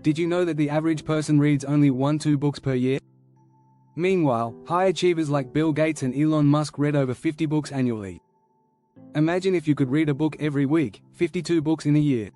Did you know that the average person reads only 1–2 books per year? Meanwhile, high achievers like Bill Gates and Elon Musk read over 50 books annually. Imagine if you could read a book every week, 52 books in a year.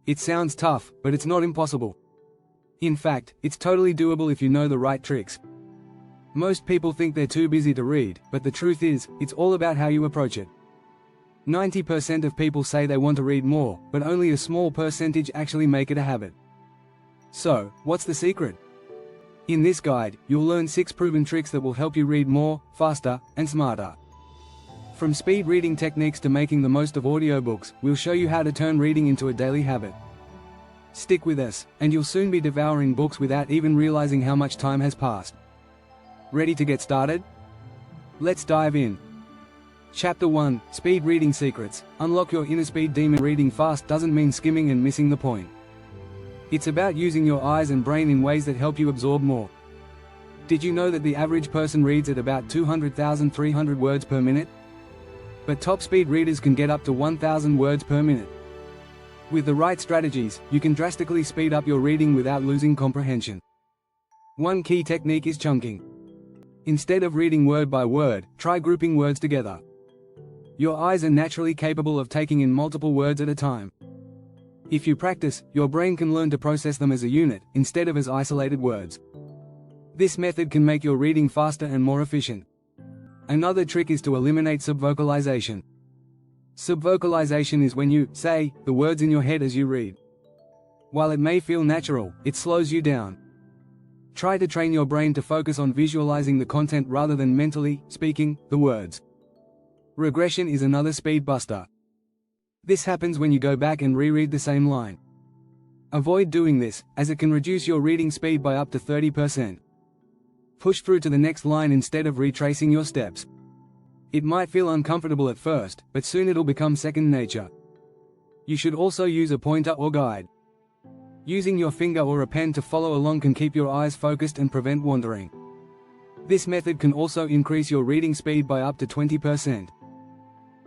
It sounds tough, but it's not impossible. In fact, it's totally doable if you know the right tricks. Most people think they're too busy to read, but the truth is, it's all about how you approach it. 90% of people say they want to read more, but only a small percentage actually make it a habit. So, what's the secret? In this guide, you'll learn 6 proven tricks that will help you read more, faster, and smarter. From speed reading techniques to making the most of audiobooks, we'll show you how to turn reading into a daily habit. Stick with us, and you'll soon be devouring books without even realizing how much time has passed. Ready to get started? Let's dive in. Chapter 1: Speed Reading Secrets. Unlock your inner speed demon. Reading fast doesn't mean skimming and missing the point. It's about using your eyes and brain in ways that help you absorb more. Did you know that the average person reads at about 200,300 words per minute? But top speed readers can get up to 1,000 words per minute. With the right strategies, you can drastically speed up your reading without losing comprehension. One key technique is chunking. Instead of reading word by word, try grouping words together. Your eyes are naturally capable of taking in multiple words at a time. If you practice, your brain can learn to process them as a unit, instead of as isolated words. This method can make your reading faster and more efficient. Another trick is to eliminate subvocalization. Subvocalization is when you say the words in your head as you read. While it may feel natural, it slows you down. Try to train your brain to focus on visualizing the content rather than mentally speaking the words. Regression is another speed buster. This happens when you go back and reread the same line. Avoid doing this, as it can reduce your reading speed by up to 30%. Push through to the next line instead of retracing your steps. It might feel uncomfortable at first, but soon it'll become second nature. You should also use a pointer or guide. Using your finger or a pen to follow along can keep your eyes focused and prevent wandering. This method can also increase your reading speed by up to 20%.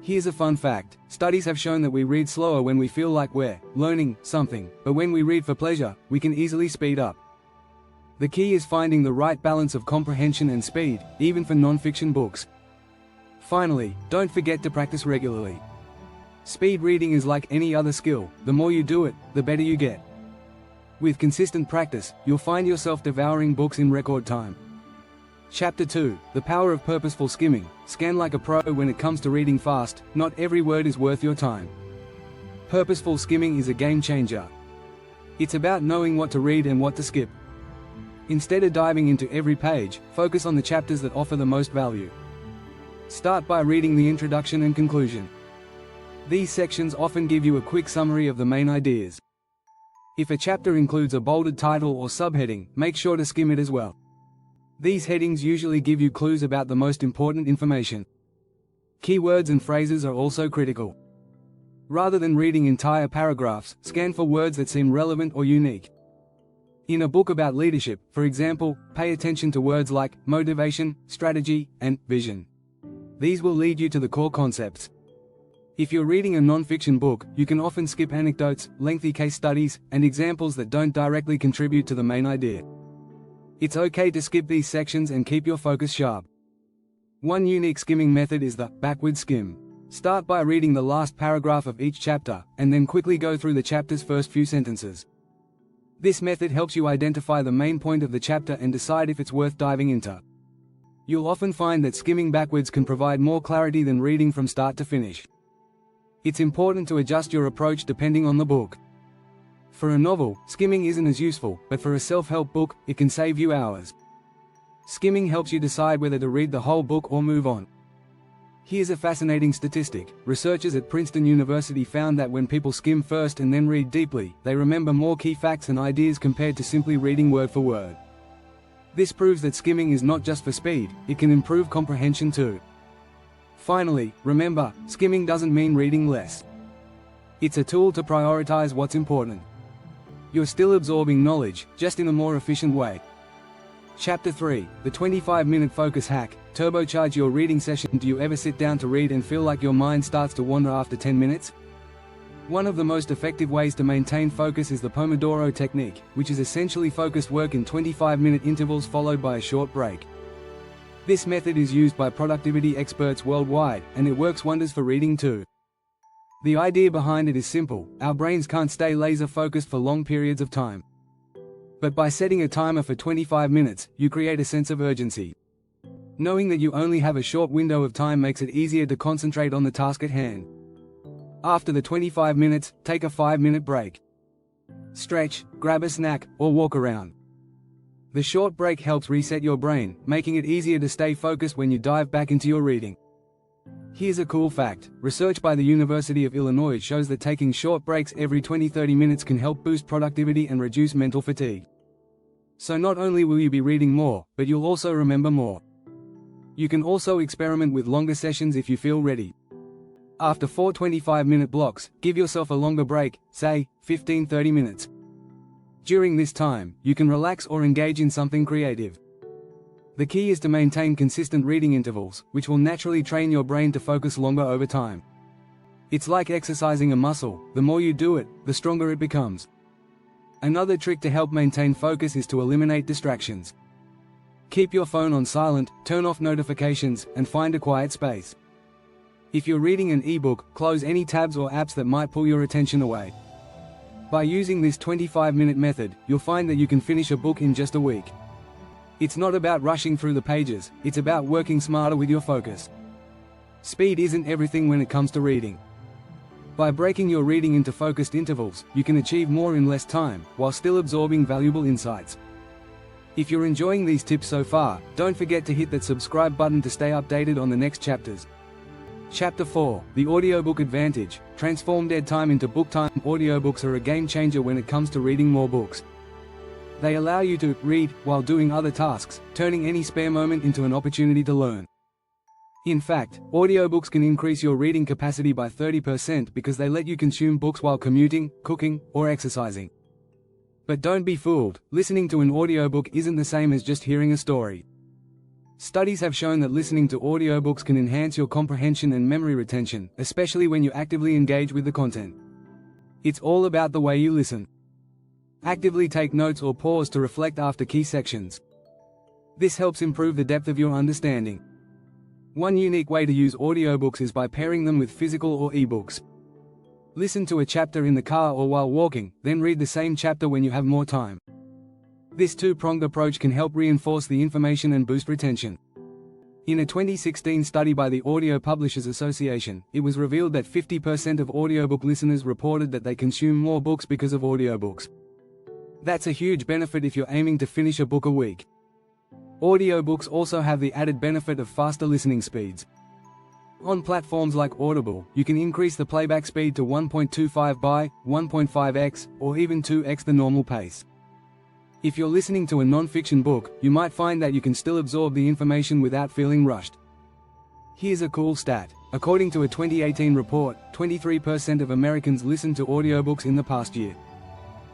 Here's a fun fact: studies have shown that we read slower when we feel like we're learning something, but when we read for pleasure, we can easily speed up. The key is finding the right balance of comprehension and speed, even for non-fiction books. Finally, don't forget to practice regularly. Speed reading is like any other skill: the more you do it, the better you get. With consistent practice, you'll find yourself devouring books in record time. Chapter 2: The Power of Purposeful Skimming. Scan like a pro when it comes to reading fast. Not every word is worth your time. Purposeful skimming is a game changer. It's about knowing what to read and what to skip. Instead of diving into every page, focus on the chapters that offer the most value. Start by reading the introduction and conclusion. These sections often give you a quick summary of the main ideas. If a chapter includes a bolded title or subheading, make sure to skim it as well. These headings usually give you clues about the most important information. Keywords and phrases are also critical. Rather than reading entire paragraphs, scan for words that seem relevant or unique. In a book about leadership, for example, pay attention to words like motivation, strategy, and vision. These will lead you to the core concepts. If you're reading a non-fiction book, you can often skip anecdotes, lengthy case studies, and examples that don't directly contribute to the main idea. It's okay to skip these sections and keep your focus sharp. One unique skimming method is the backward skim. Start by reading the last paragraph of each chapter, and then quickly go through the chapter's first few sentences. This method helps you identify the main point of the chapter and decide if it's worth diving into. You'll often find that skimming backwards can provide more clarity than reading from start to finish. It's important to adjust your approach depending on the book. For a novel, skimming isn't as useful, but for a self-help book, it can save you hours. Skimming helps you decide whether to read the whole book or move on. Here's a fascinating statistic. Researchers at Princeton University found that when people skim first and then read deeply, they remember more key facts and ideas compared to simply reading word for word. This proves that skimming is not just for speed, it can improve comprehension too. Finally, remember, skimming doesn't mean reading less. It's a tool to prioritize what's important. You're still absorbing knowledge, just in a more efficient way. Chapter 3: The 25-minute focus hack. Turbocharge your reading session. Do you ever sit down to read and feel like your mind starts to wander after 10 minutes? One of the most effective ways to maintain focus is the Pomodoro technique, which is essentially focused work in 25-minute intervals followed by a short break. This method is used by productivity experts worldwide, and it works wonders for reading too. The idea behind it is simple: our brains can't stay laser-focused for long periods of time. But by setting a timer for 25 minutes, you create a sense of urgency. Knowing that you only have a short window of time makes it easier to concentrate on the task at hand. After the 25 minutes, take a 5-minute break. Stretch, grab a snack, or walk around. The short break helps reset your brain, making it easier to stay focused when you dive back into your reading. Here's a cool fact: research by the University of Illinois shows that taking short breaks every 20–30 minutes can help boost productivity and reduce mental fatigue. So not only will you be reading more, but you'll also remember more. You can also experiment with longer sessions if you feel ready. After 4 25-minute blocks, give yourself a longer break, say, 15–30 minutes. During this time, you can relax or engage in something creative. The key is to maintain consistent reading intervals, which will naturally train your brain to focus longer over time. It's like exercising a muscle: the more you do it, the stronger it becomes. Another trick to help maintain focus is to eliminate distractions. Keep your phone on silent, turn off notifications, and find a quiet space. If you're reading an ebook, close any tabs or apps that might pull your attention away. By using this 25-minute method, you'll find that you can finish a book in just a week. It's not about rushing through the pages, it's about working smarter with your focus. Speed isn't everything when it comes to reading. By breaking your reading into focused intervals, you can achieve more in less time, while still absorbing valuable insights. If you're enjoying these tips so far, don't forget to hit that subscribe button to stay updated on the next chapters. Chapter 4: The Audiobook Advantage. Transform dead time into book time. Audiobooks are a game changer when it comes to reading more books. They allow you to read while doing other tasks, turning any spare moment into an opportunity to learn. In fact, audiobooks can increase your reading capacity by 30% because they let you consume books while commuting, cooking, or exercising. But don't be fooled, listening to an audiobook isn't the same as just hearing a story. Studies have shown that listening to audiobooks can enhance your comprehension and memory retention, especially when you actively engage with the content. It's all about the way you listen. Actively take notes or pause to reflect after key sections. This helps improve the depth of your understanding. One unique way to use audiobooks is by pairing them with physical or ebooks. Listen to a chapter in the car or while walking, then read the same chapter when you have more time. This two-pronged approach can help reinforce the information and boost retention. In a 2016 study by the Audio Publishers Association, it was revealed that 50% of audiobook listeners reported that they consume more books because of audiobooks. That's a huge benefit if you're aiming to finish a book a week. Audiobooks also have the added benefit of faster listening speeds. On platforms like Audible, you can increase the playback speed to 1.25 by 1.5x, or even 2x the normal pace. If you're listening to a non-fiction book, you might find that you can still absorb the information without feeling rushed. Here's a cool stat. According to a 2018 report, 23% of Americans listened to audiobooks in the past year.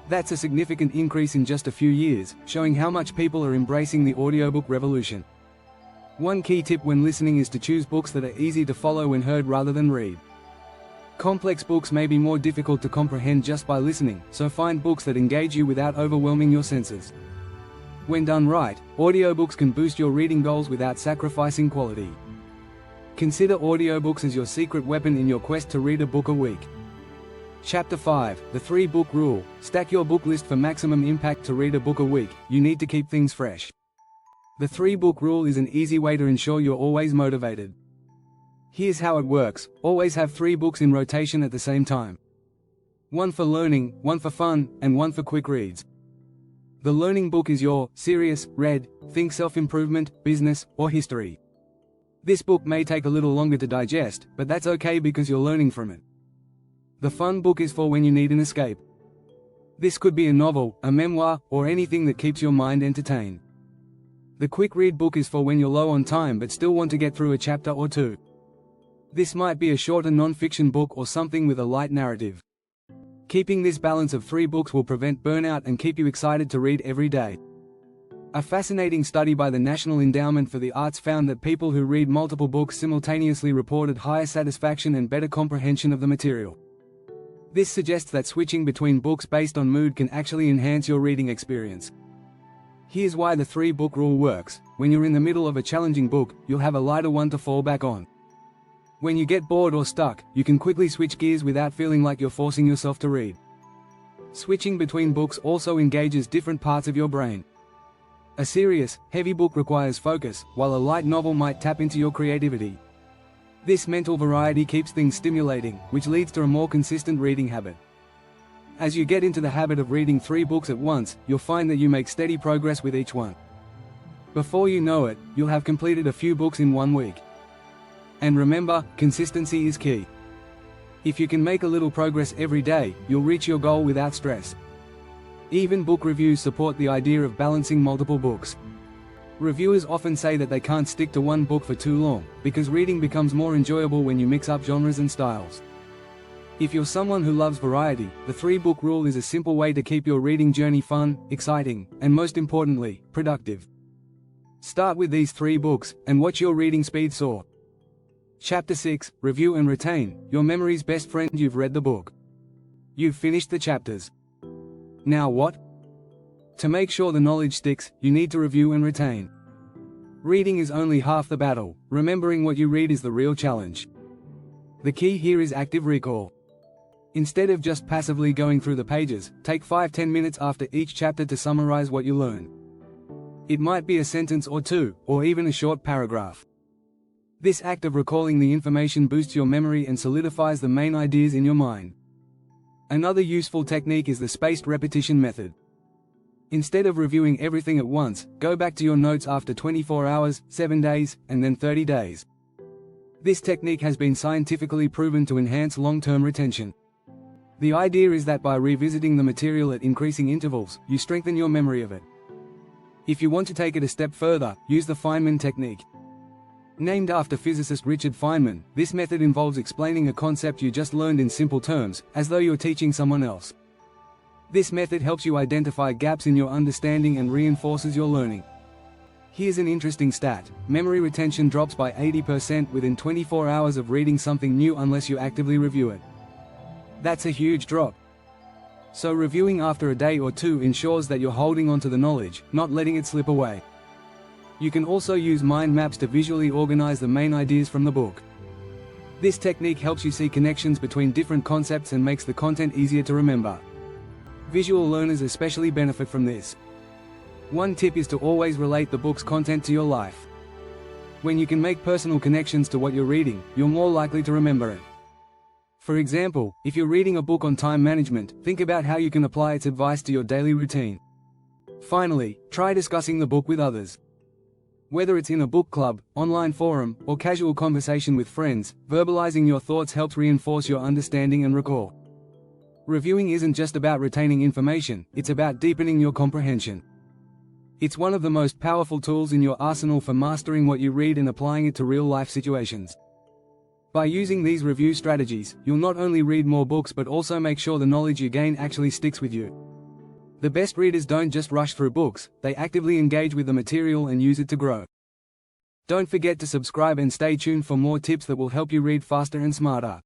That's a significant increase in just a few years, showing how much people are embracing the audiobook revolution. One key tip when listening is to choose books that are easy to follow when heard rather than read. Complex books may be more difficult to comprehend just by listening, so find books that engage you without overwhelming your senses. When done right, audiobooks can boost your reading goals without sacrificing quality. Consider audiobooks as your secret weapon in your quest to read a book a week. Chapter 5: The 3-Book Rule. Stack your book list for maximum impact. To read a book a week, you need to keep things fresh. The 3-book rule is an easy way to ensure you're always motivated. Here's how it works: always have 3 books in rotation at the same time. One for learning, one for fun, and one for quick reads. The learning book is your serious, read, think self-improvement, business, or history. This book may take a little longer to digest, but that's okay because you're learning from it. The fun book is for when you need an escape. This could be a novel, a memoir, or anything that keeps your mind entertained. The quick read book is for when you're low on time but still want to get through a chapter or two. This might be a shorter non-fiction book or something with a light narrative. Keeping this balance of 3 books will prevent burnout and keep you excited to read every day. A fascinating study by the National Endowment for the Arts found that people who read multiple books simultaneously reported higher satisfaction and better comprehension of the material. This suggests that switching between books based on mood can actually enhance your reading experience. Here's why the 3-book rule works. When you're in the middle of a challenging book, you'll have a lighter one to fall back on. When you get bored or stuck, you can quickly switch gears without feeling like you're forcing yourself to read. Switching between books also engages different parts of your brain. A serious, heavy book requires focus, while a light novel might tap into your creativity. This mental variety keeps things stimulating, which leads to a more consistent reading habit. As you get into the habit of reading 3 books at once, you'll find that you make steady progress with each one. Before you know it, you'll have completed a few books in 1 week. And remember, consistency is key. If you can make a little progress every day, you'll reach your goal without stress. Even book reviews support the idea of balancing multiple books. Reviewers often say that they can't stick to one book for too long, because reading becomes more enjoyable when you mix up genres and styles. If you're someone who loves variety, the 3-book rule is a simple way to keep your reading journey fun, exciting, and most importantly, productive. Start with these 3 books, and watch your reading speed soar. Chapter 6, Review and Retain, your memory's best friend. You've read the book. You've finished the chapters. Now what? To make sure the knowledge sticks, you need to review and retain. Reading is only half the battle. Remembering what you read is the real challenge. The key here is active recall. Instead of just passively going through the pages, take 5–10 minutes after each chapter to summarize what you learn. It might be a sentence or 2, or even a short paragraph. This act of recalling the information boosts your memory and solidifies the main ideas in your mind. Another useful technique is the spaced repetition method. Instead of reviewing everything at once, go back to your notes after 24 hours, 7 days, and then 30 days. This technique has been scientifically proven to enhance long-term retention. The idea is that by revisiting the material at increasing intervals, you strengthen your memory of it. If you want to take it a step further, use the Feynman technique. Named after physicist Richard Feynman, this method involves explaining a concept you just learned in simple terms, as though you're teaching someone else. This method helps you identify gaps in your understanding and reinforces your learning. Here's an interesting stat: memory retention drops by 80% within 24 hours of reading something new unless you actively review it. That's a huge drop. So reviewing after a day or 2 ensures that you're holding onto the knowledge, not letting it slip away. You can also use mind maps to visually organize the main ideas from the book. This technique helps you see connections between different concepts and makes the content easier to remember. Visual learners especially benefit from this. One tip is to always relate the book's content to your life. When you can make personal connections to what you're reading, you're more likely to remember it. For example, if you're reading a book on time management, think about how you can apply its advice to your daily routine. Finally, try discussing the book with others. Whether it's in a book club, online forum, or casual conversation with friends, verbalizing your thoughts helps reinforce your understanding and recall. Reviewing isn't just about retaining information, it's about deepening your comprehension. It's one of the most powerful tools in your arsenal for mastering what you read and applying it to real-life situations. By using these review strategies, you'll not only read more books but also make sure the knowledge you gain actually sticks with you. The best readers don't just rush through books, they actively engage with the material and use it to grow. Don't forget to subscribe and stay tuned for more tips that will help you read faster and smarter.